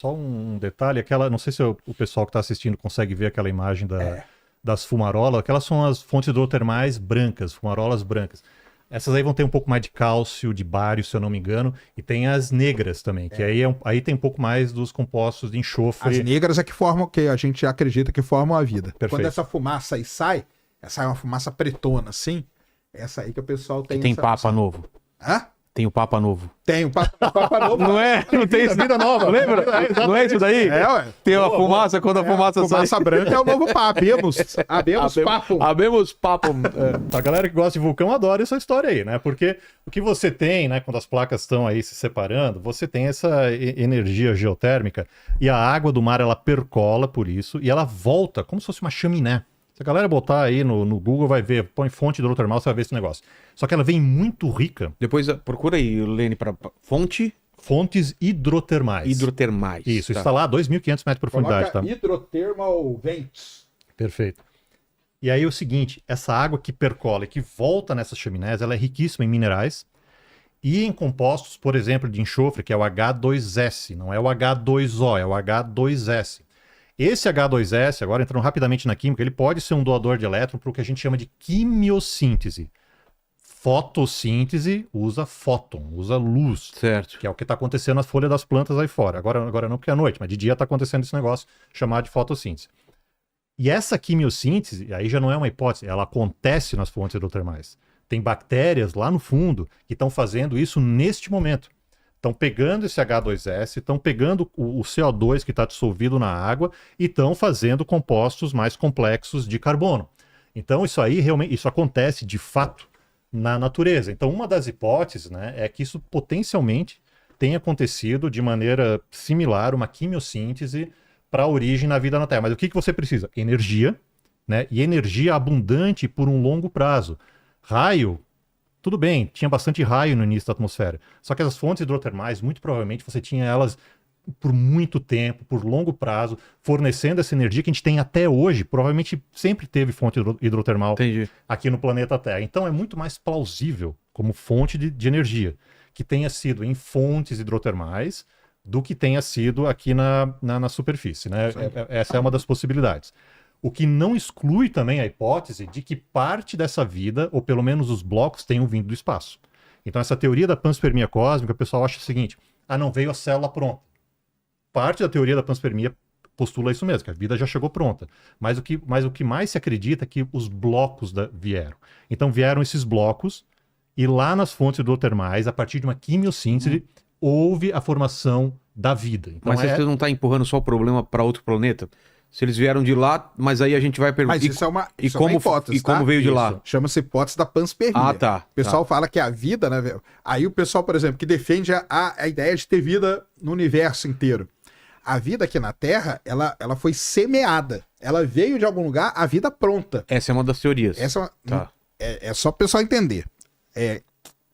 Só um detalhe, não sei se o pessoal que está assistindo consegue ver aquela imagem das fumarolas, aquelas são as fontes hidrotermais brancas, fumarolas brancas. Essas aí vão ter um pouco mais de cálcio, de bário, se eu não me engano, e tem as negras também, que aí tem um pouco mais dos compostos de enxofre. As negras é que formam, que a gente acredita que formam a vida. Perfeito. Quando essa fumaça aí sai uma fumaça pretona, assim, essa aí que o pessoal tem... Que tem Papa novo. Hã? Tem o Papa novo. Tem o Papa Novo. Não é? Não tem isso? Vida nova. Lembra? Não é isso daí? Ué. Tem uma fumaça, quando a fumaça sai. Fumaça branca é o novo Papa. Abemos papo. Abemos papo. A galera que gosta de vulcão adora essa história aí, né? Porque o que você tem, né, quando as placas estão aí se separando, você tem essa energia geotérmica e a água do mar, ela percola por isso e ela volta como se fosse uma chaminé. Se a galera botar aí no Google, vai ver, põe fonte hidrotermal, você vai ver esse negócio. Só que ela vem muito rica. Depois procura aí, Lene, para Fontes hidrotermais. hidrotermais. Isso, tá. está lá a 2.500 metros de profundidade. Coloca Tá? hidrothermal vents. Perfeito. E aí o seguinte, essa água que percola e que volta nessas chaminés, ela é riquíssima em minerais e em compostos, por exemplo, de enxofre, que é o H2S. Não é o H2O, é o H2S. Esse H2S, agora entrando rapidamente na química, ele pode ser um doador de elétron para o que a gente chama de quimiossíntese. Fotossíntese usa fóton, usa luz, Certo. que é o que está acontecendo nas folhas das plantas aí fora. Agora não porque é à noite, mas de dia está acontecendo esse negócio chamado de fotossíntese. E essa quimiossíntese, aí já não é uma hipótese, ela acontece nas fontes hidrotermais. Tem bactérias lá no fundo que estão fazendo isso neste momento. Estão pegando esse H2S, estão pegando o CO2 que está dissolvido na água e estão fazendo compostos mais complexos de carbono. Então isso aí realmente isso acontece de fato na natureza. Então uma das hipóteses, né, é que isso potencialmente tenha acontecido de maneira similar, uma quimiossíntese para a origem na vida na Terra. Mas o que você precisa? Energia, né, e energia abundante por um longo prazo. Raio. Tudo bem, tinha bastante raio no início da atmosfera. Só que as fontes hidrotermais, muito provavelmente, você tinha elas por muito tempo, por longo prazo, fornecendo essa energia que a gente tem até hoje. Provavelmente sempre teve fonte hidrotermal aqui no planeta Terra. Então é muito mais plausível como fonte de energia que tenha sido em fontes hidrotermais do que tenha sido aqui na superfície, né? Essa é uma das possibilidades. O que não exclui também a hipótese de que parte dessa vida, ou pelo menos os blocos, tenham vindo do espaço. Então essa teoria da panspermia cósmica, o pessoal acha o seguinte, não veio a célula pronta. Parte da teoria da panspermia postula isso mesmo, que a vida já chegou pronta. Mas o que mais se acredita é que os blocos vieram. Então vieram esses blocos, e lá nas fontes hidrotermais, a partir de uma quimiossíntese, houve a formação da vida. Então, mas você não está empurrando só o problema para outro planeta? Se eles vieram de lá, mas aí a gente vai perguntar. Mas isso é uma hipótese. E como veio de lá? Chama-se hipótese da panspermia. Ah, tá. O pessoal fala que a vida, né, velho? Aí o pessoal, por exemplo, que defende a ideia de ter vida no universo inteiro. A vida aqui na Terra, ela foi semeada. Ela veio de algum lugar, a vida pronta. Essa é uma das teorias. É só o pessoal entender.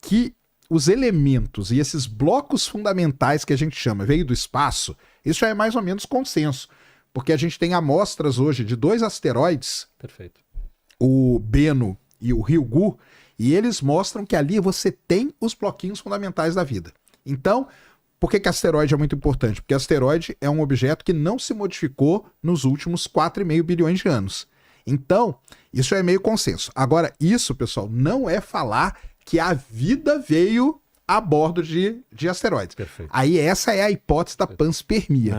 Que os elementos e esses blocos fundamentais que a gente chama veio do espaço, isso já é mais ou menos consenso. Porque a gente tem amostras hoje de 2 asteroides, Perfeito. o Bennu e o Ryugu, e eles mostram que ali você tem os bloquinhos fundamentais da vida. Então, por que asteroide é muito importante? Porque asteroide é um objeto que não se modificou nos últimos 4,5 bilhões de anos. Então, isso é meio consenso. Agora, isso, pessoal, não é falar que a vida veio a bordo de asteroides. Perfeito. Aí essa é a hipótese da panspermia.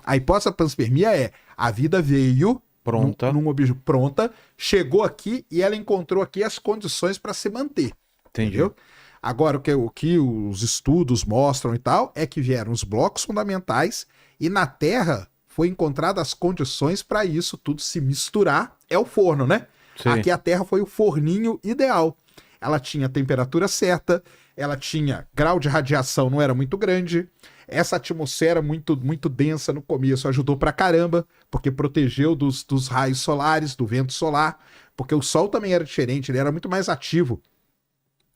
A hipótese da panspermia é a vida veio pronta, num objeto pronta, chegou aqui e ela encontrou aqui as condições para se manter. Entendeu? Agora, o que os estudos mostram e tal é que vieram os blocos fundamentais e na Terra foi encontradas as condições para isso tudo se misturar. É o forno, né? Sim. Aqui a Terra foi o forninho ideal. Ela tinha a temperatura certa, ela tinha grau de radiação, não era muito grande. Essa atmosfera muito, muito densa no começo ajudou pra caramba, porque protegeu dos raios solares, do vento solar, porque o Sol também era diferente, ele era muito mais ativo.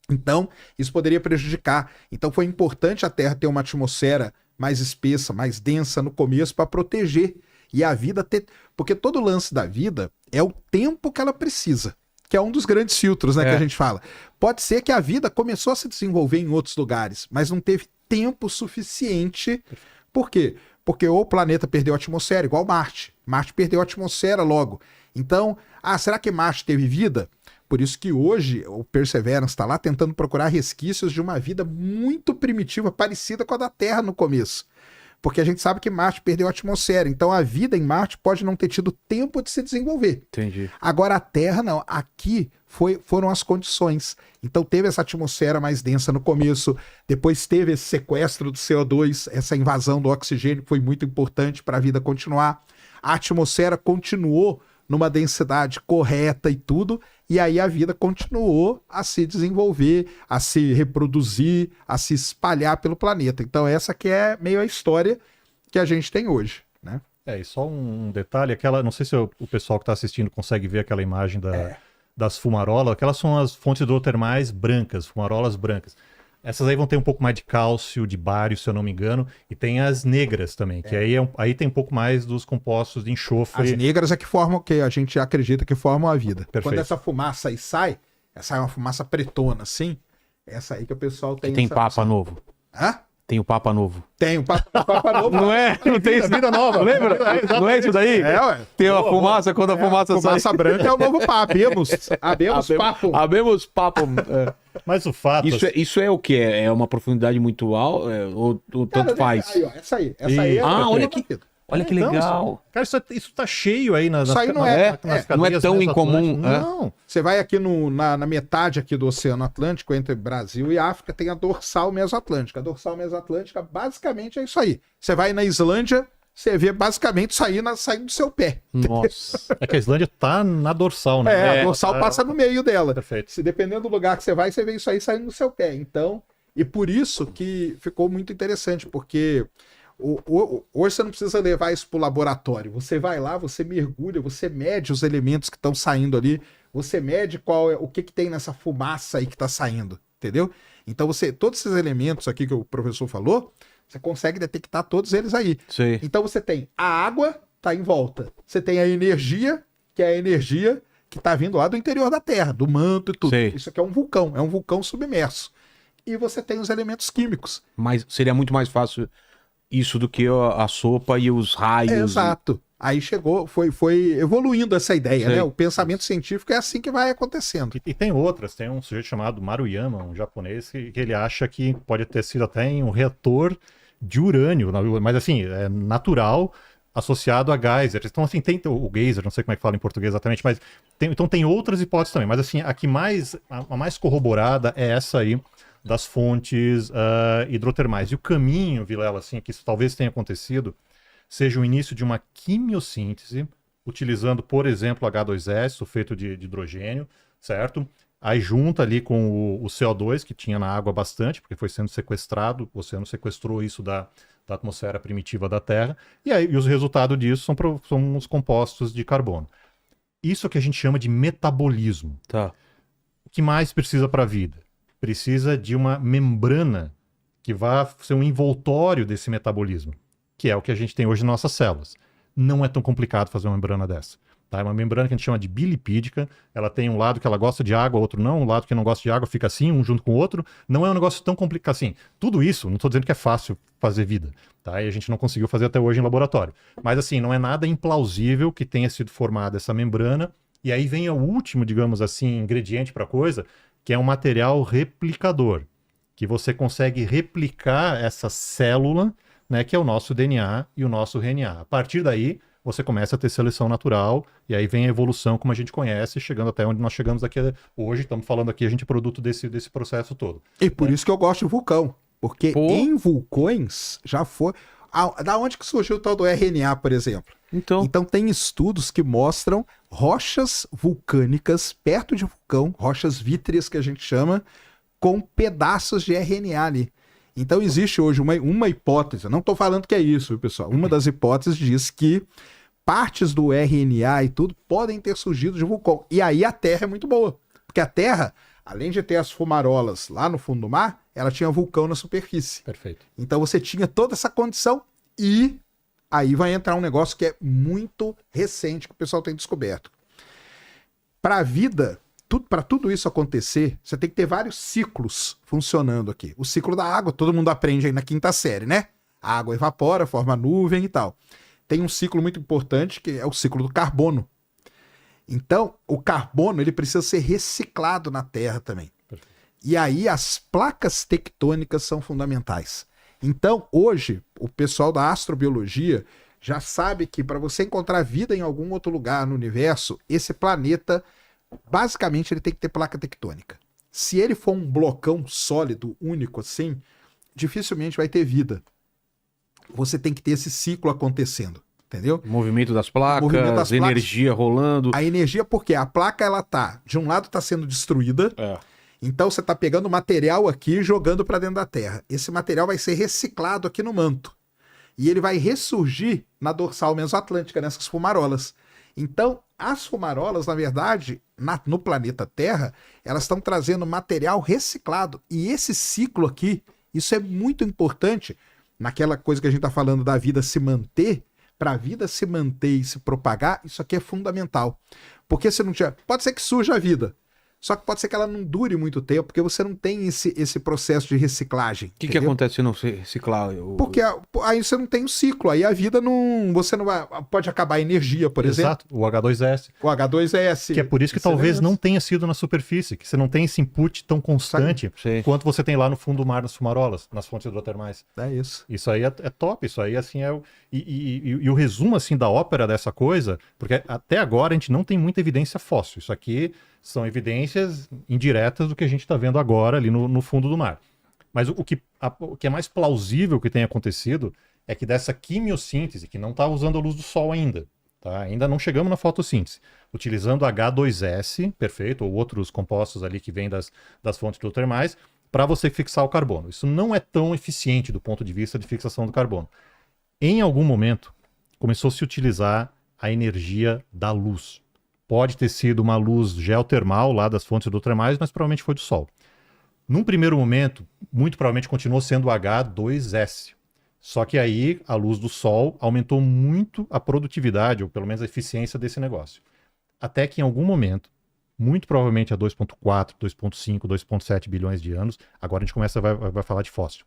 Então, isso poderia prejudicar. Então foi importante a Terra ter uma atmosfera mais espessa, mais densa no começo para proteger. E a vida ter... Porque todo o lance da vida é o tempo que ela precisa, que é um dos grandes filtros, né, que a gente fala. Pode ser que a vida começou a se desenvolver em outros lugares, mas não teve tempo suficiente. Por quê? porque o planeta perdeu a atmosfera, igual Marte. Marte perdeu a atmosfera logo. Então, será que Marte teve vida? Por isso que hoje o Perseverance está lá tentando procurar resquícios de uma vida muito primitiva, parecida com a da Terra no começo. Porque a gente sabe que Marte perdeu a atmosfera, então a vida em Marte pode não ter tido tempo de se desenvolver. Entendi. Agora a Terra não, aqui foram as condições. Então teve essa atmosfera mais densa no começo, depois teve esse sequestro do CO2, essa invasão do oxigênio que foi muito importante para a vida continuar. A atmosfera continuou numa densidade correta e tudo, e aí a vida continuou a se desenvolver, a se reproduzir, a se espalhar pelo planeta. Então essa que é meio a história que a gente tem hoje, né? E só um detalhe, não sei se o pessoal que está assistindo consegue ver aquela imagem das fumarolas, aquelas são as fontes hidrotermais brancas, fumarolas brancas. Essas aí vão ter um pouco mais de cálcio, de bário, se eu não me engano, e tem as negras também, que aí tem um pouco mais dos compostos de enxofre. As negras é que formam, que a gente acredita que formam a vida. Perfeito. Quando essa fumaça aí sai é uma fumaça pretona, assim, essa aí que o pessoal tem... Tem Papa novo. Hã? Tem o Papa novo. Tem o Papa Novo. Não é? Não tem isso. Vida nova. Lembra? Não é isso daí? Ué. Tem a fumaça, quando a fumaça sai. Fumaça branca é o novo Papa. Abemos papo. Abemos papo. Mas o fato... Isso é o quê? É uma profundidade muito alta? Ou tanto faz? Aí, ó, essa aí é olha que... Olha que Então, legal. Cara, isso tá cheio aí nas Isso aí não não é tão incomum. Não. Você vai aqui na metade aqui do Oceano Atlântico, entre Brasil e África, tem a dorsal mesoatlântica. A dorsal mesoatlântica basicamente é isso aí. Você vai na Islândia, você vê basicamente saindo do seu pé. Nossa. É que a Islândia tá na dorsal, né? A dorsal passa no meio dela. Perfeito. Se dependendo do lugar que você vai, você vê isso aí saindo do seu pé. Então, e por isso que ficou muito interessante, porque... Hoje você não precisa levar isso para o laboratório. Você vai lá, você mergulha, você mede os elementos que estão saindo ali, você mede o que tem nessa fumaça aí que está saindo, entendeu? Então todos esses elementos aqui que o professor falou, você consegue detectar todos eles aí. Sim. Então você tem a água, tá em volta. Você tem a energia, que é a energia que está vindo lá do interior da Terra, do manto e tudo. Sim. Isso aqui é um vulcão submerso. E você tem os elementos químicos. Mas seria muito mais fácil isso do que a sopa e os raios. Exato. Aí foi evoluindo essa ideia, Sei. né? O pensamento científico é assim que vai acontecendo. E tem outras, tem um sujeito chamado Maruyama, um japonês, que ele acha que pode ter sido até em um reator de urânio, mas assim, é natural, associado a geyser. Então, assim, tem o geyser, não sei como é que fala em português exatamente, mas tem outras hipóteses também. Mas assim, a mais corroborada é essa aí, das fontes hidrotermais. E o caminho, Vilela, assim, que isso talvez tenha acontecido, seja o início de uma quimiossíntese, utilizando, por exemplo, H2S, sulfeto de hidrogênio, certo? Aí junta ali com o CO2, que tinha na água bastante, porque foi sendo sequestrado, o oceano sequestrou isso da atmosfera primitiva da Terra, e os resultados disso são os compostos de carbono. Isso é o que a gente chama de metabolismo. Tá. O que mais precisa para a vida? Precisa de uma membrana que vá ser um envoltório desse metabolismo, que é o que a gente tem hoje nas nossas células. Não é tão complicado fazer uma membrana dessa. Tá? É uma membrana que a gente chama de bilipídica, ela tem um lado que ela gosta de água, outro não, um lado que não gosta de água fica assim, um junto com o outro. Não é um negócio tão complicado assim. Tudo isso, não estou dizendo que é fácil fazer vida, tá? E a gente não conseguiu fazer até hoje em laboratório. Mas assim, não é nada implausível que tenha sido formada essa membrana, e aí vem o último, digamos assim, ingrediente para a coisa, que é um material replicador, que você consegue replicar essa célula, né, que é o nosso DNA e o nosso RNA. A partir daí, você começa a ter seleção natural, e aí vem a evolução como a gente conhece, chegando até onde nós chegamos aqui hoje. Estamos falando aqui, a gente é produto desse processo todo. E por isso que eu gosto de vulcão, porque em vulcões já foi... Da onde que surgiu o tal do RNA, por exemplo? Então tem estudos que mostram rochas vulcânicas perto de vulcão, rochas vítreas que a gente chama, com pedaços de RNA ali. Então existe hoje uma hipótese, eu não estou falando que é isso, pessoal. Uma das hipóteses diz que partes do RNA e tudo podem ter surgido de vulcão. E aí a Terra é muito boa, porque a Terra, além de ter as fumarolas lá no fundo do mar, ela tinha vulcão na superfície. Perfeito. Então você tinha toda essa condição e aí vai entrar um negócio que é muito recente que o pessoal tem descoberto. Para a vida, para tudo isso acontecer, você tem que ter vários ciclos funcionando aqui. O ciclo da água, todo mundo aprende aí na quinta série, né? A água evapora, forma nuvem e tal. Tem um ciclo muito importante que é o ciclo do carbono. Então, o carbono ele precisa ser reciclado na Terra também. Perfeito. E aí as placas tectônicas são fundamentais. Então, hoje, o pessoal da astrobiologia já sabe que para você encontrar vida em algum outro lugar no universo, esse planeta, basicamente, ele tem que ter placa tectônica. Se ele for um blocão sólido, único assim, dificilmente vai ter vida. Você tem que ter esse ciclo acontecendo, entendeu? Movimento das placas, Movimento das placas. energia rolando. A energia, porque a placa, ela tá, de um lado tá sendo destruída, então você tá pegando material aqui e jogando para dentro da Terra. Esse material vai ser reciclado aqui no manto. E ele vai ressurgir na dorsal mesoatlântica, nessas fumarolas. Então, as fumarolas, na verdade, no planeta Terra, elas estão trazendo material reciclado. E esse ciclo aqui, isso é muito importante naquela coisa que a gente está falando da vida se manter. Para a vida se manter e se propagar, isso aqui é fundamental. Porque se não tiver... Pode ser que surja a vida, só que pode ser que ela não dure muito tempo, porque você não tem esse processo de reciclagem. O que acontece se não se reciclar? Porque aí você não tem o ciclo, aí a vida não... Você não vai... Pode acabar a energia, por exemplo. Exato, o H2S. O H2S. Que é por isso que talvez não tenha sido na superfície, que você não tem esse input tão constante Sim. quanto você tem lá no fundo do mar, nas fumarolas, nas fontes hidrotermais. É isso. Isso aí é top, isso aí assim é o... E o resumo assim da ópera dessa coisa, porque até agora a gente não tem muita evidência fóssil. Isso aqui são evidências indiretas do que a gente está vendo agora ali no fundo do mar. Mas o que é mais plausível que tenha acontecido é que dessa quimiossíntese, que não está usando a luz do sol ainda, tá? Ainda não chegamos na fotossíntese, utilizando H2S, perfeito, ou outros compostos ali que vêm das fontes hidrotermais, para você fixar o carbono. Isso não é tão eficiente do ponto de vista de fixação do carbono. Em algum momento, começou a se utilizar a energia da luz. Pode ter sido uma luz geotermal lá das fontes hidrotermais, mas provavelmente foi do Sol. Num primeiro momento, muito provavelmente continuou sendo H2S. Só que aí a luz do Sol aumentou muito a produtividade, ou pelo menos a eficiência desse negócio. Até que em algum momento, muito provavelmente há 2,4, 2,5, 2,7 bilhões de anos, agora a gente vai falar de fóssil.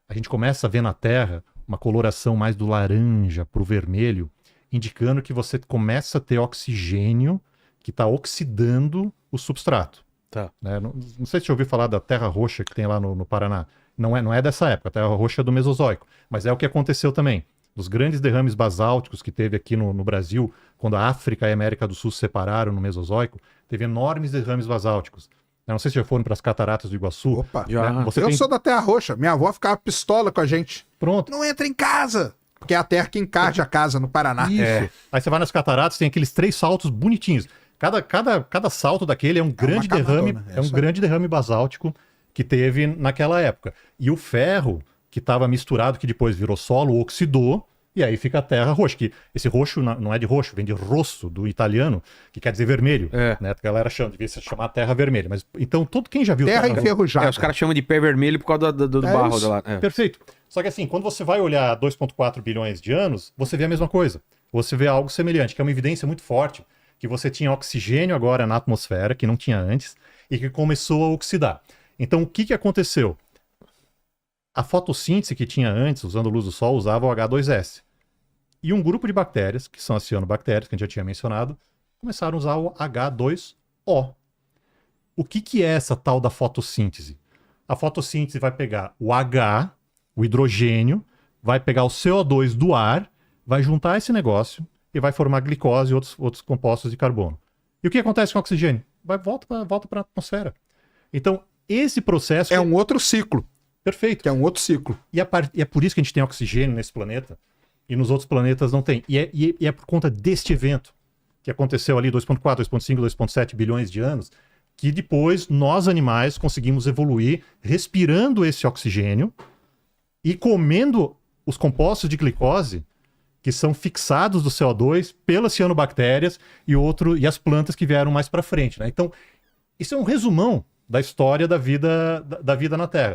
A gente começa a ver na Terra uma coloração mais do laranja para o vermelho, indicando que você começa a ter oxigênio que está oxidando o substrato. Tá. Né? Não sei se você ouviu falar da terra roxa que tem lá no Paraná. Não é dessa época, a terra roxa é do Mesozoico. Mas é o que aconteceu também. Dos grandes derrames basálticos que teve aqui no Brasil, quando a África e a América do Sul se separaram no Mesozoico, teve enormes derrames basálticos. Eu não sei se já foram para as cataratas do Iguaçu. Opa, Já. Né? eu sou da Terra Roxa. Minha avó ficava pistola com a gente. Pronto. Não entra em casa! Porque é a terra que encarde a casa no Paraná. Isso. Aí você vai nas cataratas, tem aqueles 3 saltos bonitinhos. Cada salto daquele é um grande derrame, camadona, é um grande derrame basáltico que teve naquela época. E o ferro que estava misturado, que depois virou solo, oxidou, e aí fica a terra roxa. Que esse roxo não é de roxo, vem de rosso, do italiano, que quer dizer vermelho. Né? A galera devia se chamar terra vermelha. Mas então quem já viu Terra enferrujada. Os caras chamam de pé vermelho por causa do barro isso. lá. Perfeito. Só que assim, quando você vai olhar 2,4 bilhões de anos, você vê a mesma coisa. Você vê algo semelhante, que é uma evidência muito forte, que você tinha oxigênio agora na atmosfera, que não tinha antes, e que começou a oxidar. Então, o que aconteceu? A fotossíntese que tinha antes, usando a luz do sol, usava o H2S. E um grupo de bactérias, que são as cianobactérias, que a gente já tinha mencionado, começaram a usar o H2O. O que é essa tal da fotossíntese? A fotossíntese vai pegar o H, o hidrogênio, vai pegar o CO2 do ar, vai juntar esse negócio e vai formar glicose e outros compostos de carbono. E o que acontece com o oxigênio? Volta para a atmosfera. Então, esse processo... É um outro ciclo. Perfeito. Que é um outro ciclo. E é por isso que a gente tem oxigênio nesse planeta e nos outros planetas não tem. E é por conta deste evento que aconteceu ali 2,4, 2,5, 2,7 bilhões de anos, que depois nós, animais, conseguimos evoluir respirando esse oxigênio e comendo os compostos de glicose que são fixados do CO2 pelas cianobactérias e as plantas que vieram mais para frente. Né? Então, isso é um resumão da história da vida na Terra.